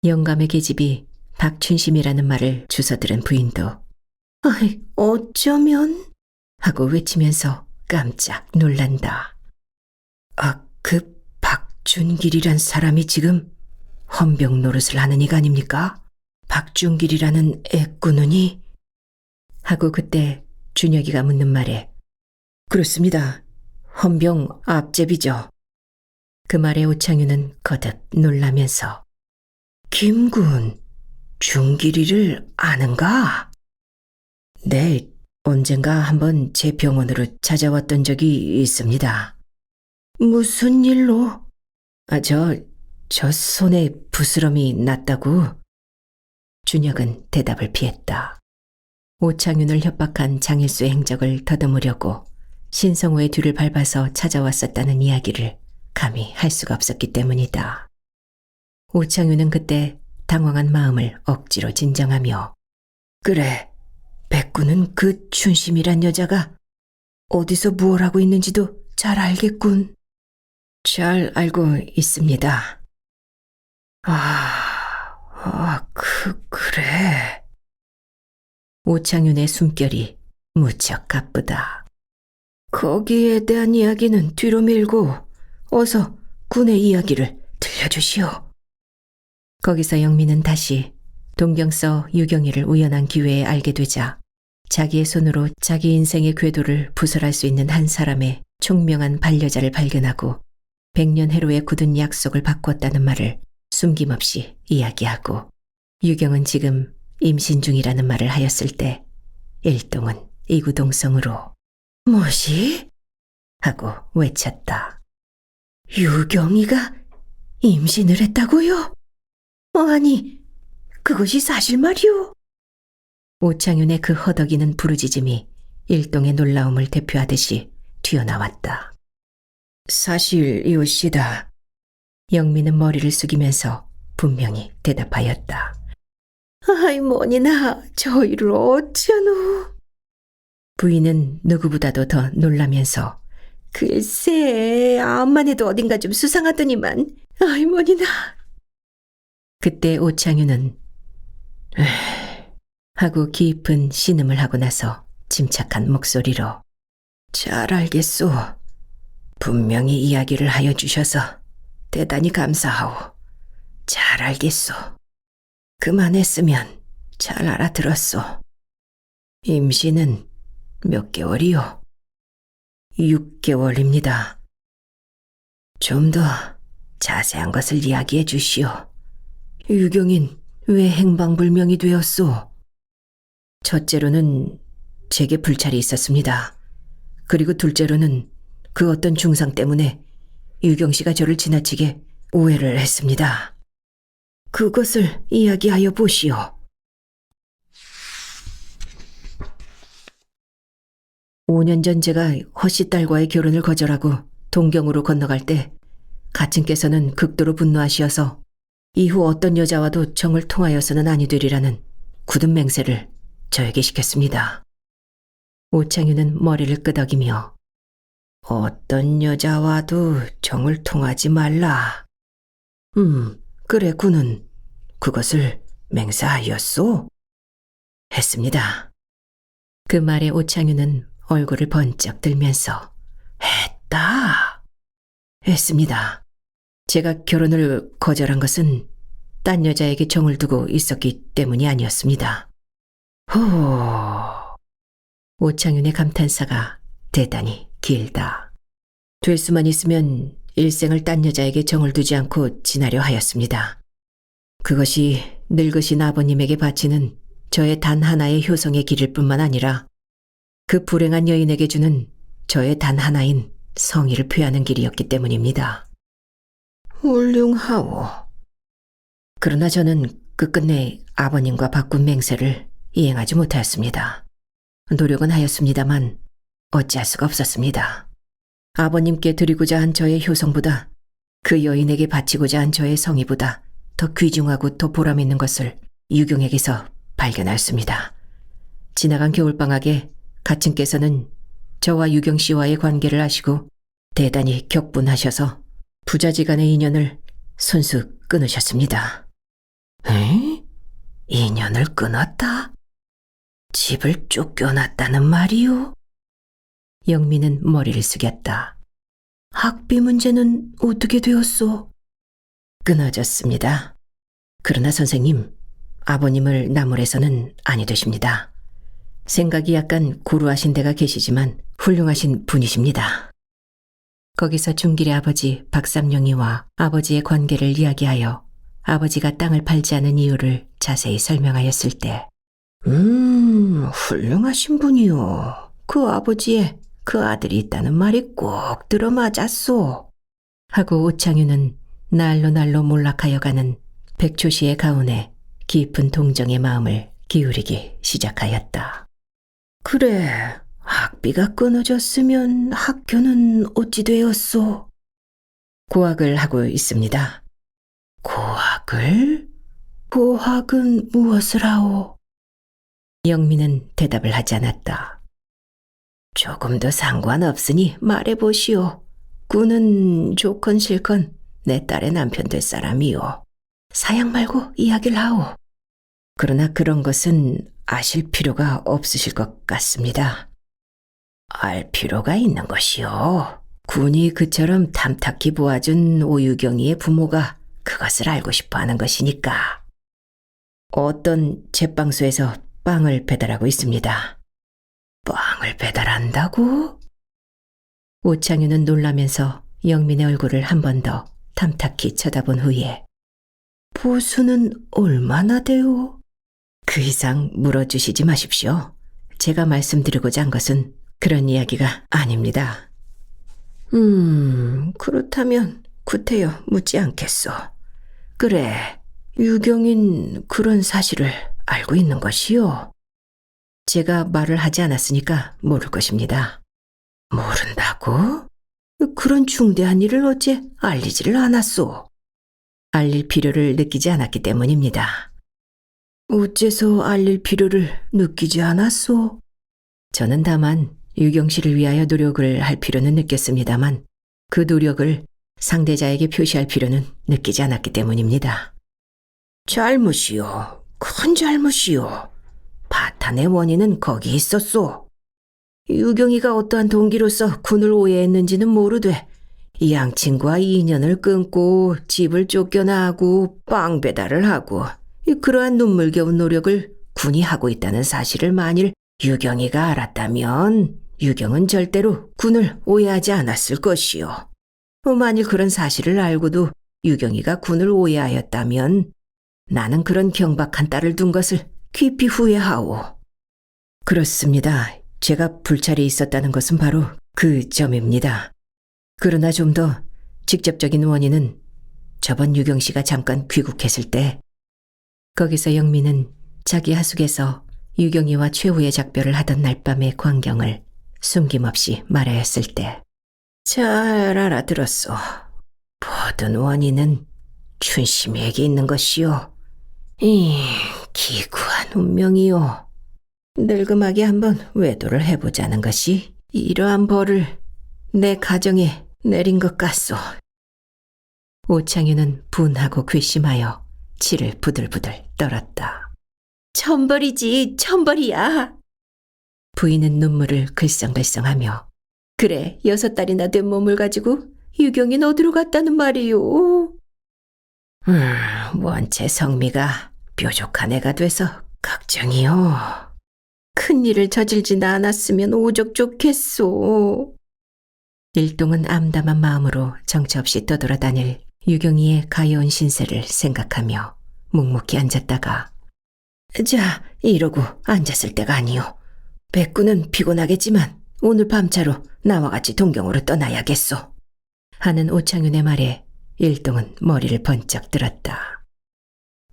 영감의 계집이 박춘심이라는 말을 주워들은 부인도 아이 어쩌면 하고 외치면서 깜짝 놀란다. 아, 그 박준길이란 사람이 지금 헌병 노릇을 하는 이가 아닙니까? 박준길이라는 애꾸눈이? 하고 그때 준혁이가 묻는 말에 그렇습니다. 헌병 앞제비죠. 그 말에 오창윤은 거듭 놀라면서 김군, 준길이를 아는가? 네, 언젠가 한번 제 병원으로 찾아왔던 적이 있습니다. 무슨 일로? 저 손에 부스럼이 났다고. 준혁은 대답을 피했다. 오창윤을 협박한 장일수의 행적을 더듬으려고 신성호의 뒤를 밟아서 찾아왔었다는 이야기를 감히 할 수가 없었기 때문이다. 오창윤은 그때 당황한 마음을 억지로 진정하며 그래, 백구는 그 춘심이란 여자가 어디서 무얼 하고 있는지도 잘 알겠군. 잘 알고 있습니다. 그래. 오창윤의 숨결이 무척 가쁘다. 거기에 대한 이야기는 뒤로 밀고 어서 군의 이야기를 들려주시오. 거기서 영민은 다시 동경서 유경이를 우연한 기회에 알게 되자 자기의 손으로 자기 인생의 궤도를 부설할 수 있는 한 사람의 총명한 반려자를 발견하고 100년 해로의 굳은 약속을 바꾸었다는 말을 숨김없이 이야기하고 유경은 지금 임신 중이라는 말을 하였을 때 일동은 이구동성으로 뭐시? 하고 외쳤다. 유경이가 임신을 했다고요? 아니, 그것이 사실 말이오? 오창윤의 그 허덕이는 부르짖음이 일동의 놀라움을 대표하듯이 튀어나왔다. 사실이오시다. 영민은 머리를 숙이면서 분명히 대답하였다. 아이 뭐니나 저희를 어쩌노. 부인은 누구보다도 더 놀라면서 글쎄 암만 해도 어딘가 좀 수상하더니만 아이 뭐니나. 그때 오창윤은 하고 깊은 신음을 하고 나서 침착한 목소리로 잘 알겠소. 분명히 이야기를 하여 주셔서 대단히 감사하오. 잘 알겠소. 그만했으면 잘 알아들었소. 임신은 몇 개월이요? 6개월입니다. 좀 더 자세한 것을 이야기해 주시오. 유경인 왜 행방불명이 되었소? 첫째로는 제게 불찰이 있었습니다. 그리고 둘째로는 그 어떤 중상 때문에 유경 씨가 저를 지나치게 오해를 했습니다. 그것을 이야기하여 보시오. 5년 전 제가 허씨 딸과의 결혼을 거절하고 동경으로 건너갈 때 가친께서는 극도로 분노하시어서 이후 어떤 여자와도 정을 통하여서는 아니 되리라는 굳은 맹세를 저에게 시켰습니다. 오창윤은 머리를 끄덕이며 어떤 여자와도 정을 통하지 말라. 그래 군은 그것을 맹세하였소? 했습니다. 그 말에 오창윤은 얼굴을 번쩍 들면서 했다. 했습니다. 제가 결혼을 거절한 것은 딴 여자에게 정을 두고 있었기 때문이 아니었습니다. 오창윤의 감탄사가 대단히 길다. 될 수만 있으면 일생을 딴 여자에게 정을 두지 않고 지나려 하였습니다. 그것이 늙으신 아버님에게 바치는 저의 단 하나의 효성의 길일 뿐만 아니라 그 불행한 여인에게 주는 저의 단 하나인 성의를 표하는 길이었기 때문입니다. 훌륭하오. 그러나 저는 끝끝내 아버님과 바꾼 맹세를 이행하지 못하였습니다. 노력은 하였습니다만 어찌할 수가 없었습니다. 아버님께 드리고자 한 저의 효성보다 그 여인에게 바치고자 한 저의 성의보다 더 귀중하고 더 보람있는 것을 유경에게서 발견하였습니다. 지나간 겨울방학에 가친께서는 저와 유경 씨와의 관계를 아시고 대단히 격분하셔서 부자지간의 인연을 손수 끊으셨습니다. 에? 인연을 끊었다? 집을 쫓겨났다는 말이오? 영민은 머리를 숙였다. 학비 문제는 어떻게 되었소? 끊어졌습니다. 그러나 선생님, 아버님을 나무래서는 아니 되십니다. 생각이 약간 고루하신 데가 계시지만 훌륭하신 분이십니다. 거기서 중길의 아버지 박삼룡이와 아버지의 관계를 이야기하여 아버지가 땅을 팔지 않은 이유를 자세히 설명하였을 때 훌륭하신 분이요. 그 아버지의 그 아들이 있다는 말이 꼭 들어맞았소. 하고 오창윤은 날로 몰락하여가는 백초씨의 가운에 깊은 동정의 마음을 기울이기 시작하였다. 그래, 학비가 끊어졌으면 학교는 어찌 되었소? 고학을 하고 있습니다. 고학을? 고학은 무엇을 하오? 영민은 대답을 하지 않았다. 조금도 상관없으니 말해보시오. 구는 좋건 싫건 내 딸의 남편 될 사람이오. 사양 말고 이야기를 하오. 그러나 그런 것은 아실 필요가 없으실 것 같습니다. 알 필요가 있는 것이요. 군이 그처럼 탐탁히 보아준 오유경이의 부모가 그것을 알고 싶어하는 것이니까. 어떤 제빵소에서 빵을 배달하고 있습니다. 빵을 배달한다고? 오창윤은 놀라면서 영민의 얼굴을 한 번 더 탐탁히 쳐다본 후에 보수는 얼마나 돼요? 그 이상 물어주시지 마십시오. 제가 말씀드리고자 한 것은 그런 이야기가 아닙니다. 그렇다면 구태여 묻지 않겠소. 그래, 유경인 그런 사실을 알고 있는 것이요. 제가 말을 하지 않았으니까 모를 것입니다. 모른다고? 그런 중대한 일을 어째 알리지를 않았소? 알릴 필요를 느끼지 않았기 때문입니다. 어째서 알릴 필요를 느끼지 않았소? 저는 다만 유경 씨를 위하여 노력을 할 필요는 느꼈습니다만 그 노력을 상대자에게 표시할 필요는 느끼지 않았기 때문입니다. 잘못이요. 큰 잘못이요. 파탄의 원인은 거기 있었소. 유경이가 어떠한 동기로서 군을 오해했는지는 모르되 양친과 인연을 끊고 집을 쫓겨나고 빵 배달을 하고 그러한 눈물겨운 노력을 군이 하고 있다는 사실을 만일 유경이가 알았다면 유경은 절대로 군을 오해하지 않았을 것이요. 만일 그런 사실을 알고도 유경이가 군을 오해하였다면 나는 그런 경박한 딸을 둔 것을 깊이 후회하오. 그렇습니다. 제가 불찰이 있었다는 것은 바로 그 점입니다. 그러나 좀 더 직접적인 원인은 저번 유경 씨가 잠깐 귀국했을 때 거기서 영민은 자기 하숙에서 유경이와 최후의 작별을 하던 날 밤의 광경을 숨김없이 말하였을 때 잘 알아들었소. 모든 원인은 춘심이에게 있는 것이요. 이 기구한 운명이요. 늙음하게 한번 외도를 해보자는 것이 이러한 벌을 내 가정에 내린 것 같소. 오창윤은 분하고 괘씸하여 치를 부들부들 떨었다. 천벌이지, 천벌이야. 부인은 눈물을 글썽글썽하며 그래, 6달이나 된 몸을 가지고 유경이 어디로 갔다는 말이요. 원체 성미가 뾰족한 애가 돼서 걱정이요. 큰일을 저질진 않았으면 오적 좋겠소. 일동은 암담한 마음으로 정처 없이 떠돌아다닐 유경이의 가여운 신세를 생각하며 묵묵히 앉았다가 자, 이러고 앉았을 때가 아니오. 백구는 피곤하겠지만 오늘 밤차로 나와 같이 동경으로 떠나야겠소. 하는 오창윤의 말에 일동은 머리를 번쩍 들었다.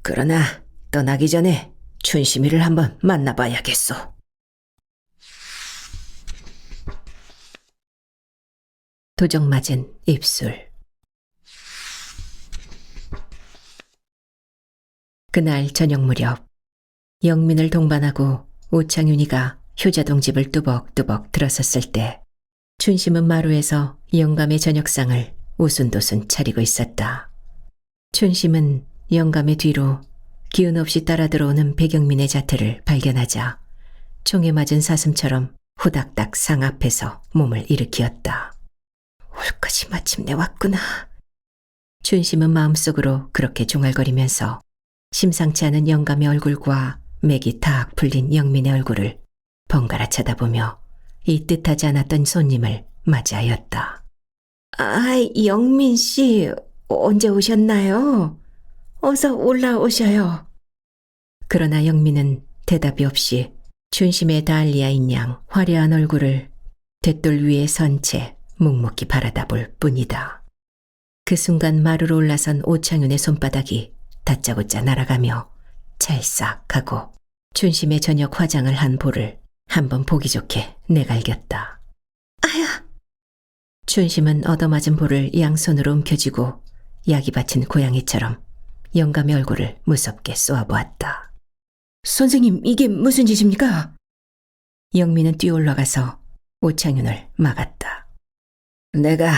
그러나 떠나기 전에 춘심이를 한번 만나봐야겠소. 도적 맞은 입술. 그날 저녁 무렵 영민을 동반하고 오창윤이가 효자동 집을 뚜벅뚜벅 들어섰을 때 춘심은 마루에서 영감의 저녁상을 오순도순 차리고 있었다. 춘심은 영감의 뒤로 기운 없이 따라 들어오는 백영민의 자태를 발견하자 총에 맞은 사슴처럼 후닥닥 상 앞에서 몸을 일으키었다. 올 것이 마침내 왔구나. 춘심은 마음속으로 그렇게 중얼거리면서 심상치 않은 영감의 얼굴과 맥이 탁 풀린 영민의 얼굴을 번갈아 쳐다보며 이 뜻하지 않았던 손님을 맞이하였다. 영민 씨, 언제 오셨나요? 어서 올라오셔요. 그러나 영민은 대답이 없이 춘심의 달리아인 양 화려한 얼굴을 돛돌 위에 선 채 묵묵히 바라다 볼 뿐이다. 그 순간 마루로 올라선 오창윤의 손바닥이 다짜고짜 날아가며 찰싹하고 춘심의 저녁 화장을 한 볼을 한번 보기 좋게 내갈겼다. 아야! 춘심은 얻어맞은 볼을 양손으로 움켜쥐고 약이 받친 고양이처럼 영감의 얼굴을 무섭게 쏘아보았다. 선생님, 이게 무슨 짓입니까? 영민은 뛰어올라가서 오창윤을 막았다. 내가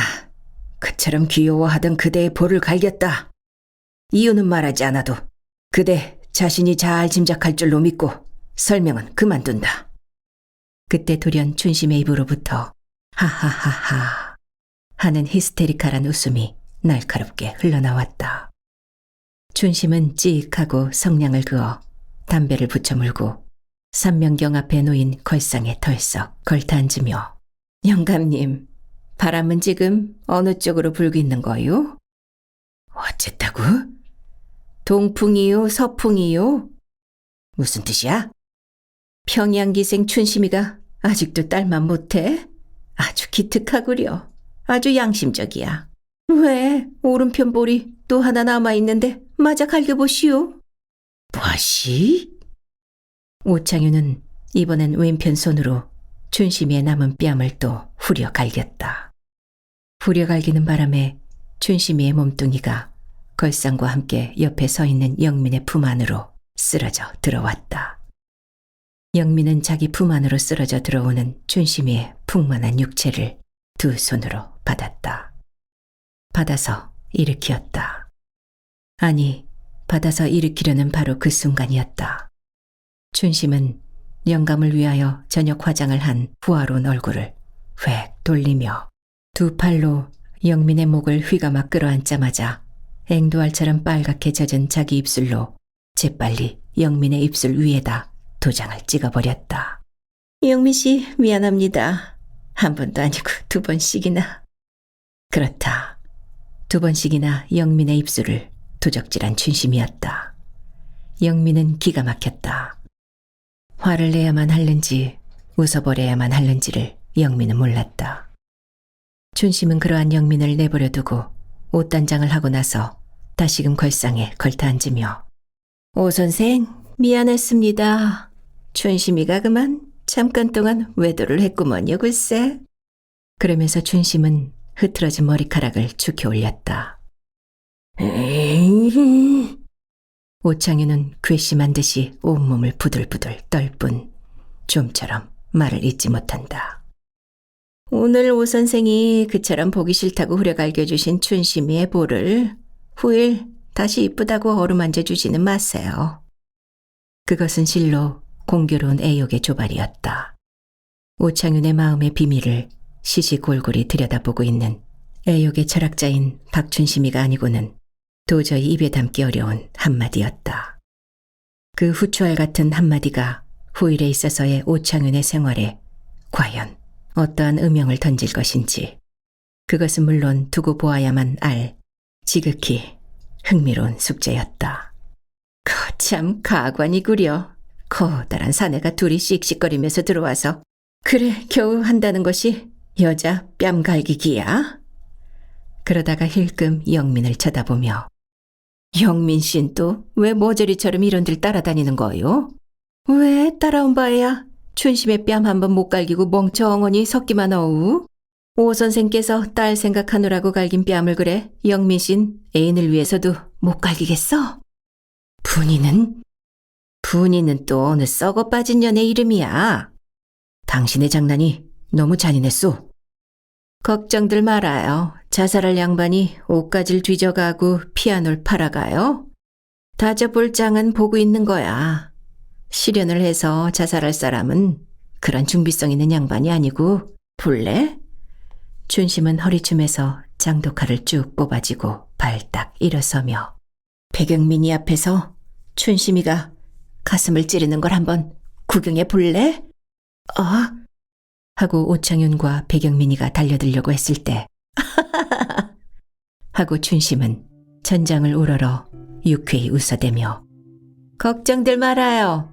그처럼 귀여워하던 그대의 볼을 갈겼다. 이유는 말하지 않아도 그대 자신이 잘 짐작할 줄로 믿고 설명은 그만둔다. 그때 돌연 춘심의 입으로부터 하하하하 하는 히스테리칼한 웃음이 날카롭게 흘러나왔다. 춘심은 찌익하고 성냥을 그어 담배를 붙여 물고 삼명경 앞에 놓인 걸상에 덜썩 걸터앉으며 영감님, 바람은 지금 어느 쪽으로 불고 있는 거요? 어쨌다고? 동풍이요, 서풍이요? 무슨 뜻이야? 평양기생 춘심이가 아직도 딸만 못해? 아주 기특하구려. 아주 양심적이야. 왜 오른편 볼이 또 하나 남아있는데 마저 갈겨보시오. 뭐시? 오창윤은 이번엔 왼편 손으로 춘심이의 남은 뺨을 또 후려 갈겼다. 후려 갈기는 바람에 춘심이의 몸뚱이가 걸상과 함께 옆에 서 있는 영민의 품 안으로 쓰러져 들어왔다. 영민은 자기 품 안으로 쓰러져 들어오는 춘심이의 풍만한 육체를 두 손으로 받았다. 받아서 일으키었다. 아니, 받아서 일으키려는 바로 그 순간이었다. 춘심은 영감을 위하여 저녁 화장을 한 후화로운 얼굴을 획 돌리며 두 팔로 영민의 목을 휘감아 끌어안자마자 앵두알처럼 빨갛게 젖은 자기 입술로 재빨리 영민의 입술 위에다 도장을 찍어버렸다. 영민 씨, 미안합니다. 한 번도 아니고 두 번씩이나. 그렇다. 두 번씩이나 영민의 입술을 도적질한 춘심이었다. 영민은 기가 막혔다. 화를 내야만 할는지 웃어버려야만 할는지를 영민은 몰랐다. 춘심은 그러한 영민을 내버려 두고 옷단장을 하고 나서 다시금 걸상에 걸터앉으며 오 선생, 미안했습니다. 춘심이가 그만 잠깐 동안 외도를 했구먼요, 글쎄. 그러면서 춘심은 흐트러진 머리카락을 축혀 올렸다. 오창윤은 괘씸한 듯이 온몸을 부들부들 떨 뿐 좀처럼 말을 잇지 못한다. 오늘 오 선생이 그처럼 보기 싫다고 후려갈겨주신 춘심이의 볼을 후일 다시 이쁘다고 어루만져 주지는 마세요. 그것은 실로 공교로운 애욕의 조발이었다. 오창윤의 마음의 비밀을 시시골골이 들여다보고 있는 애욕의 철학자인 박춘심이가 아니고는 도저히 입에 담기 어려운 한마디였다. 그 후추알 같은 한마디가 후일에 있어서의 오창윤의 생활에 과연 어떠한 음영을 던질 것인지 그것은 물론 두고 보아야만 알 지극히 흥미로운 숙제였다. 거참 가관이구려. 커다란 사내가 둘이 씩씩거리면서 들어와서 그래 겨우 한다는 것이 여자 뺨 갈기기야? 그러다가 힐끔 영민을 쳐다보며 영민 씨는 또 왜 모조리처럼 이런들 따라다니는 거요? 왜 따라온 바에야 춘심의 뺨 한번 못 갈기고 멍청하니 섞기만 어우? 오 선생께서 딸 생각하느라고 갈긴 뺨을 그래 영민 씨는 애인을 위해서도 못 갈기겠어? 분이는 또 어느 썩어 빠진 년의 이름이야. 당신의 장난이 너무 잔인했소. 걱정들 말아요. 자살할 양반이 옷가지를 뒤져가고 피아노를 팔아가요. 다져볼 장은 보고 있는 거야. 실연을 해서 자살할 사람은 그런 준비성 있는 양반이 아니고 볼래? 춘심은 허리춤에서 장독칼을 쭉 뽑아쥐고 발딱 일어서며 백영민이 앞에서 춘심이가 가슴을 찌르는 걸 한번 구경해 볼래? 하고 오창윤과 백영민이가 달려들려고 했을 때 하고 춘심은 전장을 우러러 유쾌히 웃어대며 걱정들 말아요.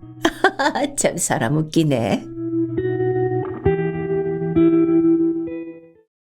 참 사람 웃기네.